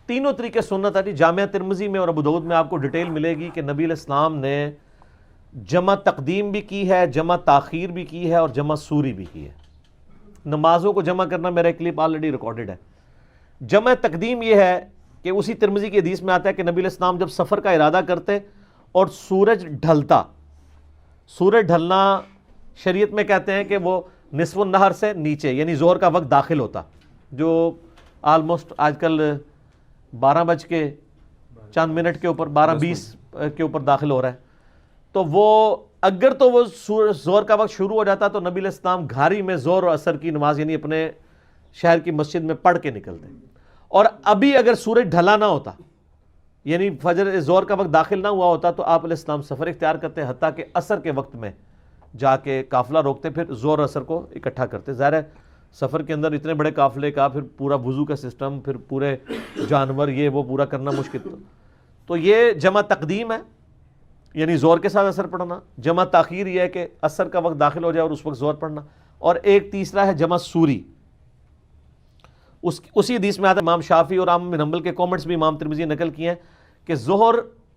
تینوں طریقے سنت ہے. جامعہ ترمذی میں اور ابو داؤد میں آپ کو ڈیٹیل ملے گی کہ نبی علیہ السلام نے جمع تقدیم بھی کی ہے, جمع تاخیر بھی کی ہے, اور جمع سوری بھی کی ہے. نمازوں کو جمع کرنا میرا ایک کلپ آلریڈی ریکارڈڈ ہے. جمع تقدیم یہ ہے کہ اسی ترمذی کی حدیث میں آتا ہے کہ نبی علیہ السلام جب سفر کا ارادہ کرتے اور سورج ڈھلتا, سورج ڈھلنا شریعت میں کہتے ہیں کہ وہ نصف النہر سے نیچے یعنی ظہر کا وقت داخل ہوتا, جو آلموسٹ آج کل 12 بج کے چند منٹ کے اوپر 12:20 کے اوپر داخل ہو رہا ہے. تو وہ اگر تو وہ ظہر کا وقت شروع ہو جاتا تو نبی علیہ السلام گھاری میں ظہر اور عصر کی نماز یعنی اپنے شہر کی مسجد میں پڑھ کے نکلتے. اور ابھی اگر سورج ڈھلا نہ ہوتا یعنی فجر ظہر کا وقت داخل نہ ہوا ہوتا تو آپ علیہ السلام سفر اختیار کرتے, حتیٰ کہ عصر کے وقت میں جا کے قافلہ روکتے, پھر ظہر عصر کو اکٹھا کرتے. ظاہر ہے سفر کے اندر اتنے بڑے قافلے کا پھر پورا وضو کا سسٹم, پھر پورے جانور یہ وہ پورا کرنا مشکل. تو یہ جمع تقدیم ہے یعنی ظہر کے ساتھ عصر پڑھنا. جمع تاخیر یہ ہے کہ عصر کا وقت داخل ہو جائے اور اس وقت ظہر پڑھنا. اور ایک تیسرا ہے جمع سوری. اسی حدیث میں آتا ہے, امام شافعی اور احمد بن حنبل کے کامنٹس بھی امام ترمذی نقل کیے ہیں کہ ظہر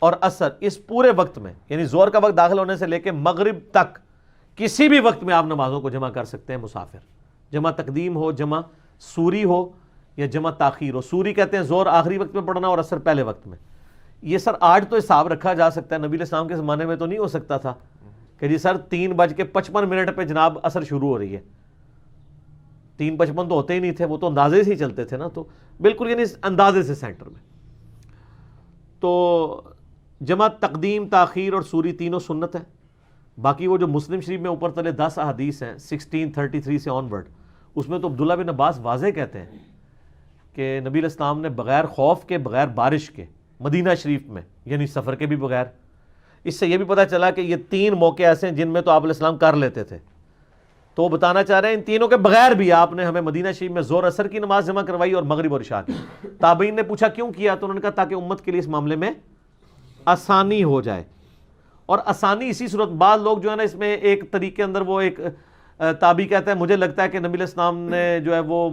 اور عصر اس پورے وقت میں یعنی ظہر کا وقت داخل ہونے سے لے کے مغرب تک کسی بھی وقت میں آپ نمازوں کو جمع کر سکتے ہیں مسافر. جمع تقدیم ہو, جمع سوری ہو یا جمع تاخیر ہو. سوری کہتے ہیں ظہر آخری وقت میں پڑھنا اور عصر پہلے وقت میں. یہ سر آج تو حساب رکھا جا سکتا ہے, نبی علیہ السلام کے زمانے میں تو نہیں ہو سکتا تھا کہ جی سر 3:55 پہ جناب عصر شروع ہو رہی ہے. 3:55 تو ہوتے ہی نہیں تھے, وہ تو اندازے سے ہی چلتے تھے نا. تو بالکل یعنی اندازے سے سینٹر میں. تو جمع تقدیم, تاخیر اور سوری تینوں سنت ہے. باقی وہ جو مسلم شریف میں اوپر تلے 10 احادیث ہیں 1633 سے آن ورڈ, اس میں تو عبداللہ بن عباس واضح کہتے ہیں کہ نبی علیہ السلام نے بغیر خوف کے, بغیر بارش کے مدینہ شریف میں یعنی سفر کے بھی بغیر. اس سے یہ بھی پتہ چلا کہ یہ 3 موقع ایسے ہیں جن میں تو آپ علیہ السلام کر لیتے تھے. تو وہ بتانا چاہ رہے ہیں ان تینوں کے بغیر بھی آپ نے ہمیں مدینہ شریف میں ظہر عصر کی نماز جمع کروائی اور مغرب اور عشاء کی. تابعین نے پوچھا کیوں کیا, تو انہوں نے کہا تاکہ امت کے لیے اس معاملے میں آسانی ہو جائے. اور آسانی اسی صورت, بعض لوگ جو ہے نا اس میں ایک طریقے کے اندر وہ ایک تابعی کہتا ہے مجھے لگتا ہے کہ نبی علیہ السلام نے جو ہے وہ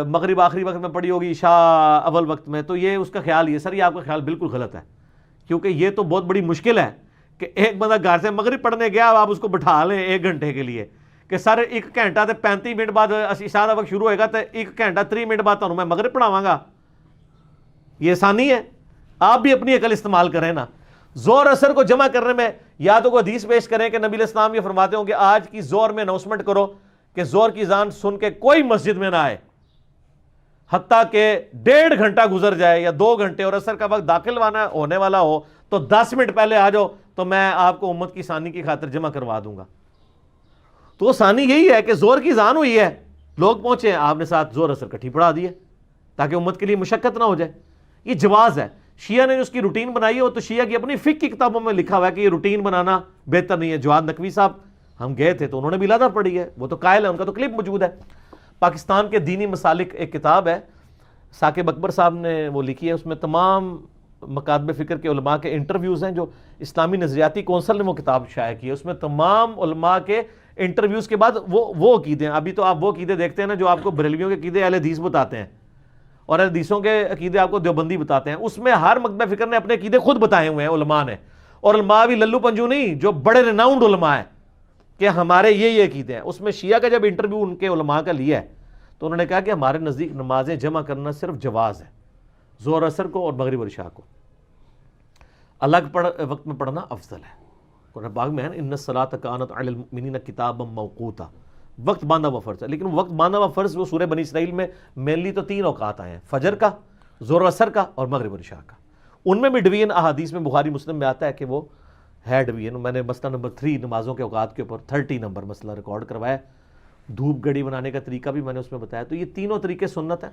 مغرب آخری وقت میں پڑھی ہوگی, عشاء اول وقت میں. تو یہ اس کا خیال یہ سر, یہ آپ کا خیال بالکل غلط ہے, کیونکہ یہ تو بہت بڑی مشکل ہے کہ ایک بندہ گھر سے مغرب پڑھنے گیا, آپ اس کو بٹھا لیں 1 گھنٹے کے لیے کہ سر 1 گھنٹہ تے 35 منٹ بعد عشاء دا وقت شروع ہوئے گا تو 1 گھنٹہ 3 منٹ بعد تو میں مغرب پڑھاواں گا. یہ آسانی ہے؟ آپ بھی اپنی عقل استعمال کریں نا. ظہر عصر کو جمع کرنے میں یا تو کوئی حدیث پیش کریں کہ نبی علیہ السلام یہ فرماتے ہوں کہ آج کی ظہر میں اناؤنسمنٹ کرو کہ ظہر کی اذان سن کے کوئی مسجد میں نہ آئے حتیٰ کہ 1.5 گھنٹہ گزر جائے یا 2 گھنٹے, اور عصر کا وقت داخل ہونے والا ہو تو 10 منٹ پہلے آ جاؤ تو میں آپ کو امت کی آسانی کی خاطر جمع کروا دوں گا. تو آسانی یہی ہے کہ ظہر کی اذان ہوئی ہے, لوگ پہنچے, آپ نے ساتھ ظہر عصر کٹھی پڑھا دیے تاکہ امت کے لیے مشقت نہ ہو جائے. یہ جواز ہے. شیعہ نے جو اس کی روٹین بنائی ہے وہ تو شیعہ کی اپنی فقہ کی کتابوں میں لکھا ہوا ہے کہ یہ روٹین بنانا بہتر نہیں ہے. جواد نقوی صاحب ہم گئے تھے تو انہوں نے بھی لادہ پڑھی ہے, وہ تو قائل ہے, ان کا تو کلپ موجود ہے. پاکستان کے دینی مسالک ایک کتاب ہے, ثاقب اکبر صاحب نے وہ لکھی ہے, اس میں تمام مکاتب فکر کے علماء کے انٹرویوز ہیں. جو اسلامی نظریاتی کونسل نے وہ کتاب شائع کی ہے, اس میں تمام علماء کے انٹرویوز کے بعد وہ عقیدے ہیں. ابھی تو آپ وہ عقیدے دیکھتے ہیں نا جو آپ کو بریلویوں کے عقیدے اہل حدیث بتاتے ہیں اور اہل حدیثوں کے عقیدے آپ کو دیوبندی بتاتے ہیں. اس میں ہر مکتبہ فکر نے اپنے عقیدے خود بتائے ہوئے ہیں علماء نے, اور علماء بھی للو پنجو نہیں, جو بڑے ریناؤنڈ علماء ہیں کہ ہمارے یہ عقیدے ہیں. اس میں شیعہ کا جب انٹرویو ان کے علماء کا لیا ہے تو انہوں نے کہا کہ ہمارے نزدیک نمازیں جمع کرنا صرف جواز ہے, ظہر عصر کو اور مغرب اور عشاء کو الگ وقت میں پڑھنا افضل ہے. قرآن پاک میں ہے ان الصلاۃ کانت علی المؤمنین کتابا موقوتا, وقت باندھا ہوا فرض ہے. لیکن وقت باندھا ہوا فرض وہ سورہ بنی اسرائیل میں مینلی تو 3 اوقات آئے ہیں, فجر کا, ظہر عصر کا اور مغرب اور عشاء کا. ان میں بھی ڈویژن احادیث میں بخاری مسلم میں آتا ہے کہ وہ ہے ڈویژن. میں نے مسئلہ نمبر 3 نمازوں کے اوقات کے اوپر 30 نمبر مسئلہ ریکارڈ کروایا. دھوپ گھڑی بنانے کا طریقہ بھی میں نے اس میں بتایا. تو یہ تینوں طریقے سنت ہیں,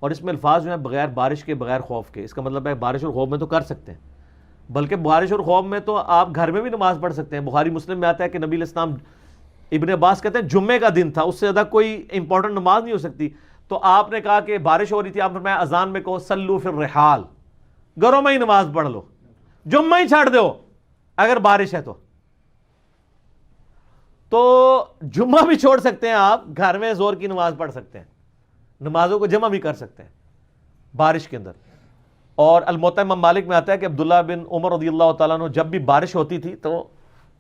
اور اس میں الفاظ جو ہیں بغیر بارش کے, بغیر خوف کے. اس کا مطلب ہے بارش اور خوف میں تو کر سکتے ہیں, بلکہ بارش اور خوف میں تو آپ گھر میں بھی نماز پڑھ سکتے ہیں. بخاری مسلم میں آتا ہے کہ نبی علیہ السلام, ابن عباس کہتے ہیں جمعے کا دن تھا, اس سے زیادہ کوئی امپورٹنٹ نماز نہیں ہو سکتی, تو آپ نے کہا کہ بارش ہو رہی تھی, آپ نے فرمایا اذان میں کہو صلو فی الرحال, گھروں میں ہی نماز پڑھ لو, جمعہ ہی چھاڑ دو اگر بارش ہے تو جمعہ بھی چھوڑ سکتے ہیں آپ, گھر میں ظہر کی نماز پڑھ سکتے ہیں, نمازوں کو جمع بھی کر سکتے ہیں. بارش کے اندر. اور الموطا امام مالک میں آتا ہے کہ عبداللہ بن عمر رضی اللہ تعالیٰ عنہ جب بھی بارش ہوتی تھی تو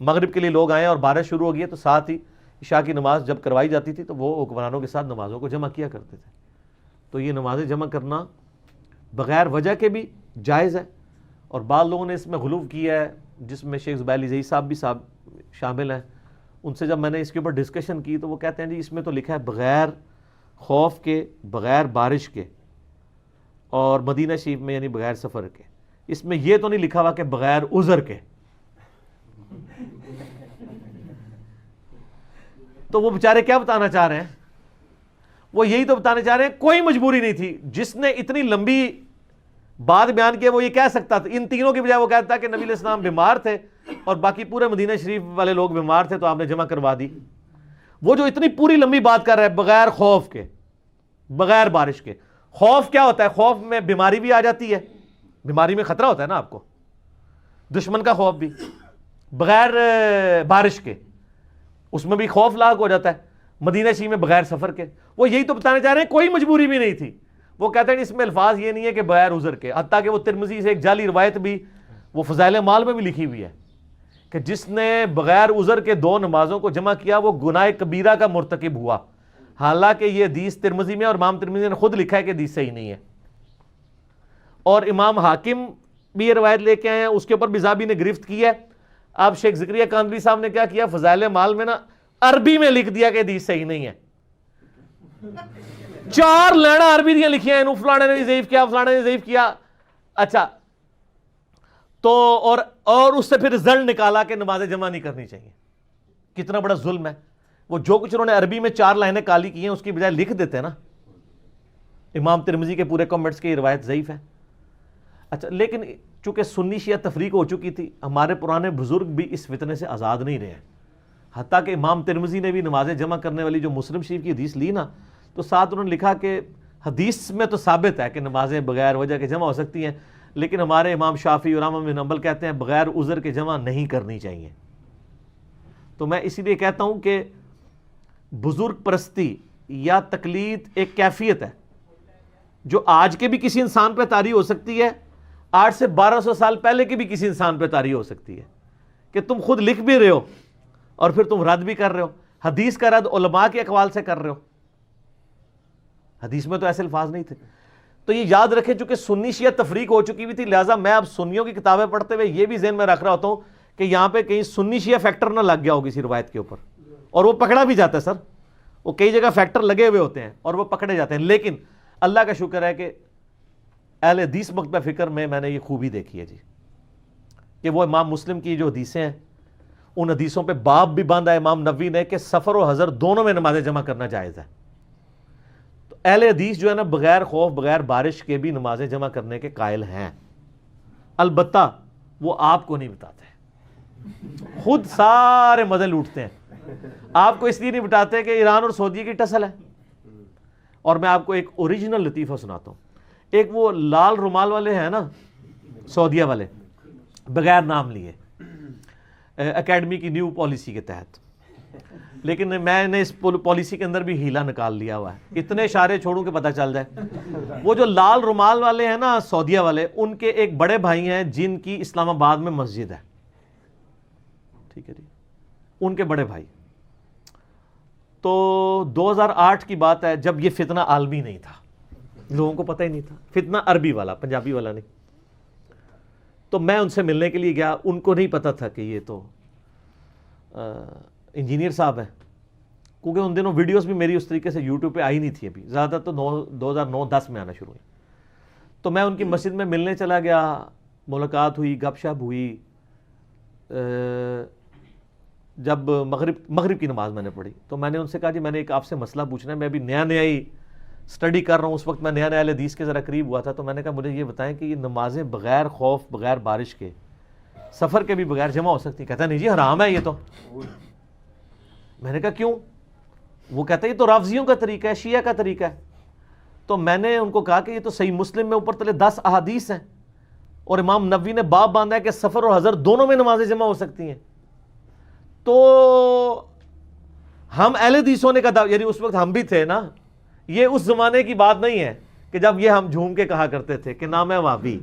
مغرب کے لیے لوگ آئے اور بارش شروع ہو گئی تو ساتھ ہی عشاء کی نماز جب کروائی جاتی تھی تو وہ حکمرانوں کے ساتھ نمازوں کو جمع کیا کرتے تھے. تو یہ نمازیں جمع کرنا بغیر وجہ کے بھی جائز ہے. اور بعض لوگوں نے اس میں غلو کیا ہے جس میں شیخ زبیر علی زئی صاحب بھی شامل ہیں. ان سے جب میں نے اس کے اوپر ڈسکشن کی تو وہ کہتے ہیں جی اس میں تو لکھا ہے بغیر خوف کے، بغیر بارش کے، اور مدینہ شریف میں یعنی بغیر سفر کے. اس میں یہ تو نہیں لکھا ہوا کہ بغیر عذر کے. تو وہ بیچارے کیا بتانا چاہ رہے ہیں؟ وہ یہی تو بتانا چاہ رہے ہیں کوئی مجبوری نہیں تھی. جس نے اتنی لمبی بات بیان کی وہ یہ کہہ سکتا تھا، ان تینوں کی بجائے وہ کہتا کہ نبی علیہ السلام بیمار تھے اور باقی پورے مدینہ شریف والے لوگ بیمار تھے تو آپ نے جمع کروا دی. وہ جو اتنی پوری لمبی بات کر رہا ہے بغیر خوف کے، بغیر بارش کے. خوف کیا ہوتا ہے؟ خوف میں بیماری بھی آ جاتی ہے، بیماری میں خطرہ ہوتا ہے نا آپ کو، دشمن کا خوف بھی. بغیر بارش کے اس میں بھی خوف لاحق ہو جاتا ہے. مدینہ شریف میں بغیر سفر کے. وہ یہی تو بتانے چاہ رہے ہیں کوئی مجبوری بھی نہیں تھی. وہ کہتے ہیں اس میں الفاظ یہ نہیں ہے کہ بغیر عذر کے. حتیٰ کہ وہ ترمذی سے ایک جعلی روایت بھی وہ فضائل مال میں بھی لکھی ہوئی ہے کہ جس نے بغیر عذر کے 2 نمازوں کو جمع کیا وہ گناہ کبیرہ کا مرتکب ہوا. حالانکہ یہ حدیث ترمذی میں اور امام ترمذی نے خود لکھا ہے کہ حدیث صحیح نہیں ہے. اور امام حاکم بھی یہ روایت لے کے آئے ہیں، اس کے اوپر بھی زابی نے گرفت کی ہے. اب شیخ زکریا کاندلی صاحب نے کیا کیا، فضائل مال میں نا عربی میں لکھ دیا کہ حدیث صحیح نہیں ہے. 4 لینا عربی دیا لکھیاں ہیں، فلانے نے ضعیف کیا، فلانے نے ضعیف کیا. اچھا تو اور اس سے پھر رزلٹ نکالا کہ نمازیں جمع نہیں کرنی چاہیے. کتنا بڑا ظلم ہے. وہ جو کچھ انہوں نے عربی میں 4 لائنیں کالی کی ہیں اس کی بجائے لکھ دیتے ہیں نا. امام ترمذی کے پورے کمنٹس کی یہ روایت ضعیف ہے. اچھا لیکن چونکہ سنی شیعہ تفریق ہو چکی تھی، ہمارے پرانے بزرگ بھی اس فتنے سے آزاد نہیں رہے. حتیٰ کہ امام ترمذی نے بھی نمازیں جمع کرنے والی جو مسلم شریف کی حدیث لی نا تو ساتھ انہوں نے لکھا کہ حدیث میں تو ثابت ہے کہ نمازیں بغیر وجہ کے جمع ہو سکتی ہیں، لیکن ہمارے امام شافعی اور احمد بن حنبل کہتے ہیں بغیر عذر کے جمع نہیں کرنی چاہیے. تو میں اسی لیے کہتا ہوں کہ بزرگ پرستی یا تقلید ایک کیفیت ہے جو آج کے بھی کسی انسان پہ طاری ہو سکتی ہے، 8 سے 1200 سال پہلے کے بھی کسی انسان پہ طاری ہو سکتی ہے. کہ تم خود لکھ بھی رہے ہو اور پھر تم رد بھی کر رہے ہو. حدیث کا رد علماء کے اقوال سے کر رہے ہو. حدیث میں تو ایسے الفاظ نہیں تھے. تو یہ یاد رکھیں چونکہ سنی شیعہ تفریق ہو چکی ہوئی تھی، لہٰذا میں اب سنیوں کی کتابیں پڑھتے ہوئے یہ بھی ذہن میں رکھ رہا ہوتا ہوں کہ یہاں پہ کہیں سنی شیعہ فیکٹر نہ لگ گیا ہو کسی روایت کے اوپر. اور وہ پکڑا بھی جاتا ہے سر، وہ کئی جگہ فیکٹر لگے ہوئے ہوتے ہیں اور وہ پکڑے جاتے ہیں. لیکن اللہ کا شکر ہے کہ اہل حدیث مکتبہ فکر میں نے یہ خوبی دیکھی ہے جی کہ وہ امام مسلم کی جو حدیثیں ہیں ان حدیثوں پہ باب بھی باندھا ہے امام نووی نے کہ سفر و حضر دونوں میں نمازیں جمع کرنا جائز ہے. تو اہل حدیث جو ہے نا بغیر خوف بغیر بارش کے بھی نمازیں جمع کرنے کے قائل ہیں. البتہ وہ آپ کو نہیں بتاتے، خود سارے مزے لوٹتے ہیں. آپ کو اس لیے نہیں بتاتے کہ ایران اور سعودی کی ٹسل ہے. اور میں آپ کو ایک اوریجنل لطیفہ سناتا ہوں. ایک وہ لال رومال والے ہیں نا سعودیہ والے، بغیر نام لیے، اکیڈمی کی نیو پالیسی کے تحت. لیکن میں نے اس پالیسی کے اندر بھی ہیلا نکال لیا ہوا ہے، اتنے اشارے چھوڑوں کہ پتہ چل جائے. وہ جو لال رومال والے ہیں نا سعودیہ والے، ان کے ایک بڑے بھائی ہیں جن کی اسلام آباد میں مسجد ہے. ٹھیک ہے جی، ان کے بڑے بھائی. تو 2008 کی بات ہے جب یہ فتنہ عالمی نہیں تھا، لوگوں کو پتہ ہی نہیں تھا، فتنہ عربی والا، پنجابی والا نہیں. تو میں ان سے ملنے کے لیے گیا. ان کو نہیں پتا تھا کہ یہ تو انجینئر صاحب ہیں، کیونکہ ان دنوں ویڈیوز بھی میری اس طریقے سے یوٹیوب پہ آئی نہیں تھی ابھی، زیادہ تو 2009-10 میں آنا شروع ہوئی. تو میں ان کی مسجد میں ملنے چلا گیا، ملاقات ہوئی، گپ شپ ہوئی. جب مغرب کی نماز میں نے پڑھی تو میں نے ان سے کہا جی میں نے ایک آپ سے مسئلہ پوچھنا ہے، میں ابھی نیا ہی اسٹڈی کر رہا ہوں. اس وقت میں نیا اہل حدیث کے ذرا قریب ہوا تھا. تو میں نے کہا مجھے یہ بتائیں کہ یہ نمازیں بغیر خوف بغیر بارش کے سفر کے بھی بغیر جمع ہو سکتی؟ کہتا نہیں جی حرام ہے یہ تو. میں نے کہا کیوں؟ وہ کہتا ہے یہ تو رافضیوں کا طریقہ ہے، شیعہ کا طریقہ ہے. تو میں نے ان کو کہا کہ یہ تو صحیح مسلم میں اوپر تلے 10 احادیث ہیں اور امام نووی نے باب باندھا ہے کہ سفر اور حضر دونوں میں نمازیں جمع ہو سکتی ہیں. تو ہم اہل حدیث ہونے کا یعنی اس وقت ہم بھی تھے نا، یہ اس زمانے کی بات نہیں ہے کہ جب یہ ہم جھوم کے کہا کرتے تھے کہ نہ میں وابی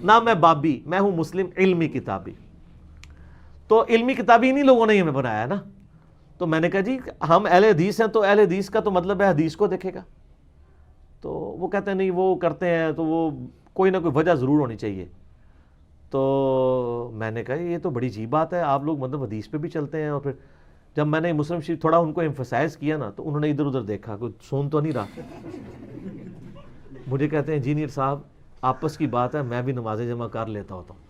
نہ میں بابی، میں ہوں مسلم علمی کتابی. تو علمی کتابی انہی لوگوں نے ہی ہمیں بنایا ہے نا. تو میں نے کہا جی ہم اہل حدیث ہیں تو اہل حدیث کا تو مطلب ہے حدیث کو دیکھے گا. تو وہ کہتے ہیں نہیں وہ کرتے ہیں تو وہ کوئی نہ کوئی وجہ ضرور ہونی چاہیے. تو میں نے کہا یہ تو بڑی عجیب بات ہے، آپ لوگ مطلب حدیث پہ بھی چلتے ہیں. اور پھر جب میں نے مسلم شریف تھوڑا ان کو ایمفسائز کیا نا تو انہوں نے ادھر ادھر دیکھا، کوئی سن تو نہیں رہا. مجھے کہتے ہیں انجینئر صاحب آپس کی بات ہے، میں بھی نماز جمع کر لیتا ہوتا ہوں.